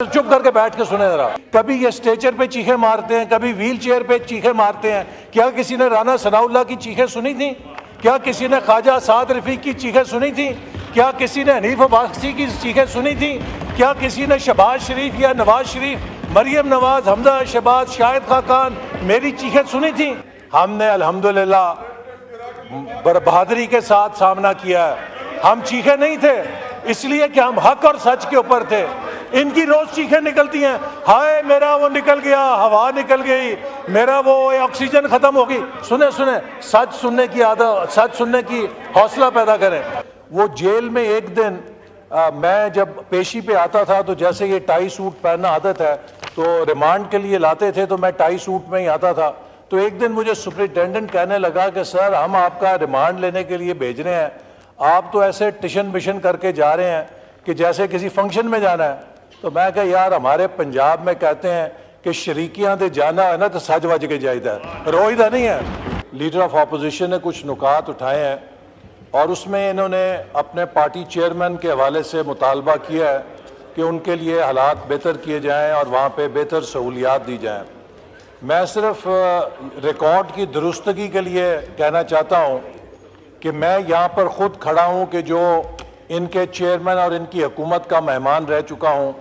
चुप करके बैठ के सुने जरा। कभी ये स्ट्रेचर पे चीखें मारते हैं, कभी व्हील चेयर पे चीखें मारते हैं। क्या किसी ने राना सनाउल्लाह की चीखें सुनी थी? क्या किसी ने ख्वाजा साद रफीक की चीखें सुनी थी? क्या किसी ने हनीफ अब्बासी की चीखें सुनी थी? क्या किसी ने शहबाज शरीफ या नवाज शरीफ, मरियम नवाज, हमजा शहबाज, शाहिद खाकान मेरी चीखें सुनी थी? हमने अल्हम्दुलिल्लाह बहादुरी के साथ सामना किया है। हम चीखे नहीं थे इसलिए कि हम हक और सच के ऊपर थे। इनकी रोज चीखें निकलती हैं, हाय मेरा वो निकल गया, हवा निकल गई, मेरा वो ऑक्सीजन खत्म हो गई। सुने सुने, सच सुनने की आदत, सच सुनने की हौसला पैदा करें। वो जेल में एक दिन मैं जब पेशी पे आता था तो जैसे ये टाई सूट पहनना आदत है तो रिमांड के लिए लाते थे तो मैं टाई सूट में ही आता था। तो एक दिन मुझे सुपरिटेंडेंट कहने लगा कि सर हम आपका रिमांड लेने के लिए भेज रहे हैं, आप तो ऐसे टिशन बिशन करके जा रहे हैं कि जैसे किसी फंक्शन में जाना है। तो मैं कहा यार हमारे पंजाब में कहते हैं कि शरीकियां दे जाना है ना तो सज वज के जाइदा है, रोईदा नहीं है। लीडर ऑफ अपोजिशन ने कुछ नुकात उठाए हैं और उसमें इन्होंने अपने पार्टी चेयरमैन के हवाले से मुतालबा किया है कि उनके लिए हालात बेहतर किए जाएँ और वहाँ पर बेहतर सहूलियात दी जाएँ। मैं सिर्फ रिकॉर्ड की दुरुस्तगी के लिए कहना चाहता हूँ कि मैं यहाँ पर ख़ुद खड़ा हूँ कि जो इनके चेयरमैन और इनकी हुकूमत का मेहमान रह चुका हूँ।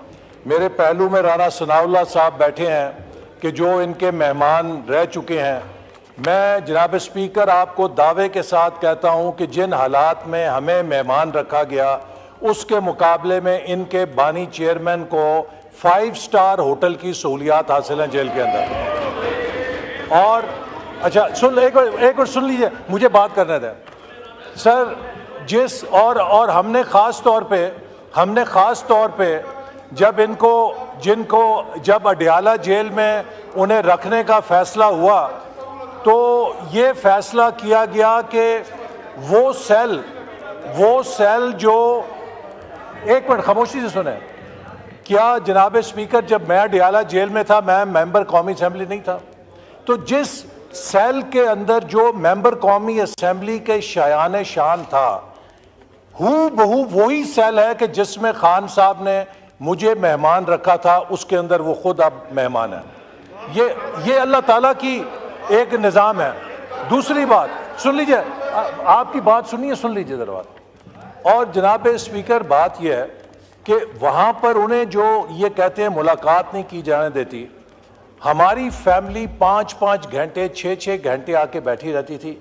मेरे पहलू में राना सनाउल्लाह साहब बैठे हैं कि जो इनके मेहमान रह चुके हैं। मैं जनाब स्पीकर आपको दावे के साथ कहता हूँ कि जिन हालात में हमें मेहमान रखा गया उसके मुकाबले में इनके बानी चेयरमैन को 5 स्टार होटल की सहूलियात हासिल हैं जेल के अंदर। और अच्छा सुन, एक बार सुन लीजिए, मुझे बात करने दें सर। जिस और हमने ख़ास तौर पे जब जब अडियाला जेल में उन्हें रखने का फ़ैसला हुआ तो ये फ़ैसला किया गया कि वो सेल जो, एक मिनट खामोशी से सुने, क्या जनाब स्पीकर जब मैं अडियाला जेल में था मैं मेंबर कौमी असेंबली नहीं था? तो जिस सेल के अंदर जो मेंबर कौमी असेंबली के शायान शान था हूँ बहू वही सेल है कि जिसमें खान साहब ने मुझे मेहमान रखा था, उसके अंदर वो खुद अब मेहमान है। ये अल्लाह ताला की एक निज़ाम है। दूसरी बात सुन लीजिए, आपकी बात सुनिए, सुन लीजिए जरा बात। और जनाब स्पीकर बात यह है कि वहाँ पर उन्हें जो ये कहते हैं मुलाकात नहीं की जाने देती, हमारी फैमिली 5-5 घंटे 6-6 घंटे आके बैठी रहती थी।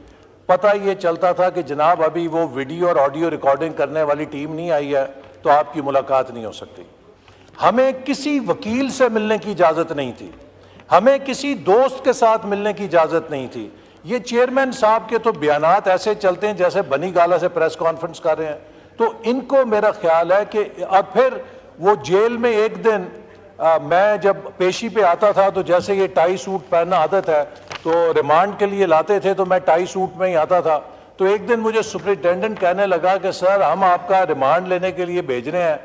पता ये चलता था कि जनाब अभी वो वीडियो और ऑडियो रिकॉर्डिंग करने वाली टीम नहीं आई है तो आपकी मुलाकात नहीं हो सकती। हमें किसी वकील से मिलने की इजाज़त नहीं थी, हमें किसी दोस्त के साथ मिलने की इजाज़त नहीं थी। ये चेयरमैन साहब के तो बयानात ऐसे चलते हैं जैसे बनी गाला से प्रेस कॉन्फ्रेंस कर रहे हैं। तो इनको मेरा ख्याल है कि अब फिर वो जेल में एक दिन मैं जब पेशी पे आता था तो जैसे ये टाई सूट पहनना आदत है तो रिमांड के लिए लाते थे तो मैं टाई सूट में ही आता था। तो एक दिन मुझे सुपरिटेंडेंट कहने लगा कि सर हम आपका रिमांड लेने के लिए भेज रहे हैं,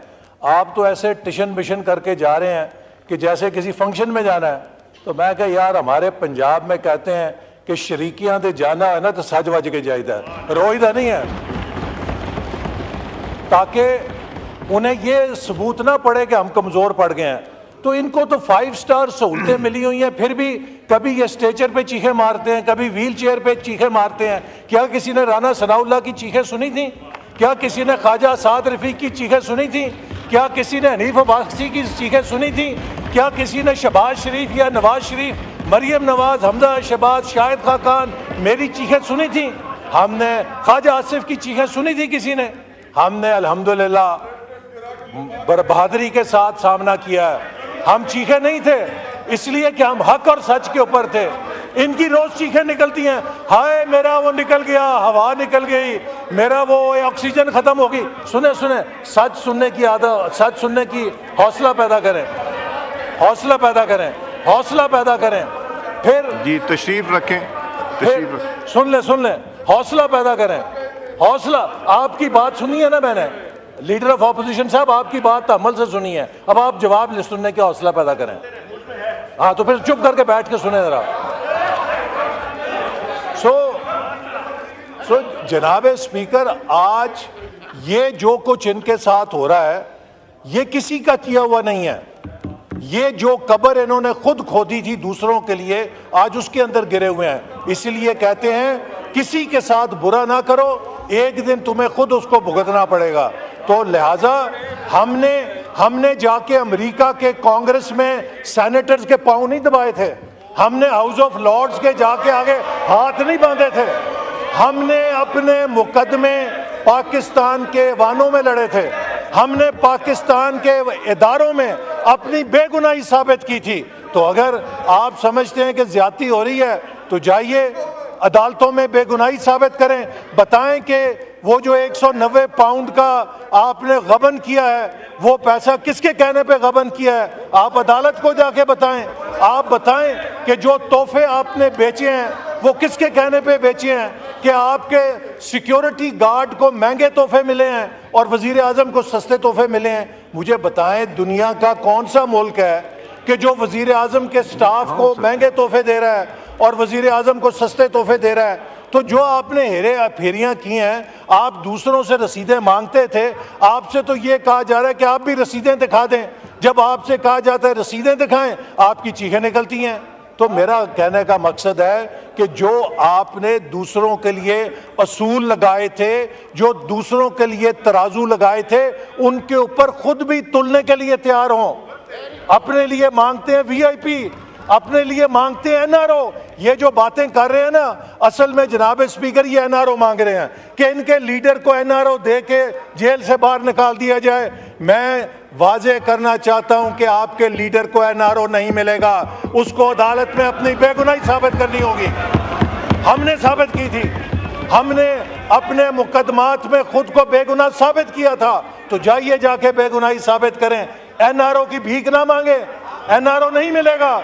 आप तो ऐसे टिशन बिशन करके जा रहे हैं कि जैसे किसी फंक्शन में जाना है। तो मैं कहा यार हमारे पंजाब में कहते हैं कि शरीकियां दे जाना है ना तो सज वज के जाइदा है, रोईदा नहीं है, ताकि उन्हें ये सबूत ना पड़े कि हम कमज़ोर पड़ गए हैं। तो इनको तो 5 स्टार सहूलतें मिली हुई हैं, फिर भी कभी ये स्ट्रेचर पे चीखें मारते हैं, कभी व्हील चेयर पे चीखें मारते हैं। क्या किसी ने राना सनाउल्लाह की चीखें सुनी थी? क्या किसी ने ख्वाजा साद रफीक की चीखें सुनी थी? क्या किसी ने हनीफ अब्बासी की चीखें सुनी थी? क्या किसी ने शहबाज शरीफ या नवाज शरीफ, मरियम नवाज, हमजा शहबाज, शाहिद खाकान मेरी चीखें सुनी थी? हमने ख्वाजा आसिफ की चीखें सुनी थी किसी ने? हमने अल्हम्दुलिल्लाह बहादुरी के साथ सामना किया है। हम चीखे नहीं थे इसलिए कि हम हक और सच के ऊपर थे। इनकी रोज चीखें निकलती हैं, हाय मेरा वो निकल गया, हवा निकल गई, मेरा वो ऑक्सीजन खत्म हो गई। सुने सुने, सच सुनने की आदत, सच सुनने की हौसला पैदा करें, हौसला पैदा करें, हौसला पैदा करें। फिर जी तशरीफ रखें, सुन ले, हौसला पैदा करें, हौसला। आपकी बात सुनी है ना मैंने, लीडर ऑफ अपोजिशन साहब आपकी बात अमल से सुनी है, अब आप जवाब सुनने का हौसला पैदा करें। हाँ तो फिर चुप करके बैठ के सुने जरा। सो जनाब स्पीकर, आज ये जो कुछ इनके साथ हो रहा है ये किसी का किया हुआ नहीं है। ये जो कब्र इन्होंने खुद खोदी थी दूसरों के लिए, आज उसके अंदर गिरे हुए हैं। इसलिए कहते हैं किसी के साथ बुरा ना करो, एक दिन तुम्हें खुद उसको भुगतना पड़ेगा। तो लिहाजा हमने जाके अमेरिका के कांग्रेस में सेनेटर्स के पांव नहीं दबाए थे, हमने हाउस ऑफ लॉर्ड्स के जाके आगे हाथ नहीं बांधे थे, हमने अपने मुकदमे पाकिस्तान के वानों में लड़े थे, हमने पाकिस्तान के इदारों में अपनी बेगुनाही साबित की थी। तो अगर आप समझते हैं कि ज्यादती हो रही है तो जाइए अदालतों में बेगुनाही साबित करें, बताएं कि वो जो 190 पाउंड का आपने गबन किया है वो पैसा किसके कहने पे गबन किया है, आप अदालत को जाके बताएं। आप बताएं कि जो तोहफे आपने बेचे हैं वो किसके कहने पे बेचे हैं, कि आपके सिक्योरिटी गार्ड को महंगे तोहफे मिले हैं और वजीर आजम को सस्ते तोहफे मिले हैं। मुझे बताएं दुनिया का कौन सा मुल्क है कि जो वजीर आजम के स्टाफ को महंगे तोहफे दे रहा है और वजीर आजम को सस्ते तोहफे दे रहा है। तो जो आपने हेरे फेरियां की हैं, आप दूसरों से रसीदें मांगते थे, आपसे तो ये कहा जा रहा है कि आप भी रसीदें दिखा दें। जब आपसे कहा जाता है रसीदें दिखाएं, आपकी चीखें निकलती हैं। तो मेरा कहने का मकसद है कि जो आपने दूसरों के लिए असूल लगाए थे, जो दूसरों के लिए तराजू लगाए थे, उनके ऊपर खुद भी तुलने के लिए तैयार हों। अपने लिए मांगते हैं वीआईपी, अपने लिए मांगते हैं एनआरओ। ये जो बातें कर रहे हैं ना, असल में जनाब स्पीकर ये एनआरओ मांग रहे हैं कि इनके लीडर को एनआरओ दे के जेल से बाहर निकाल दिया जाए। मैं वाजे करना चाहता हूं कि आपके लीडर को एनआरओ नहीं मिलेगा, उसको अदालत में अपनी बेगुनाही साबित करनी होगी। हमने साबित की थी, हमने अपने मुकदमात में खुद को बेगुनाह साबित किया था। तो जाइए जाके बेगुनाही साबित करें, एनआरओ की भीख ना मांगे, एनआरओ नहीं मिलेगा।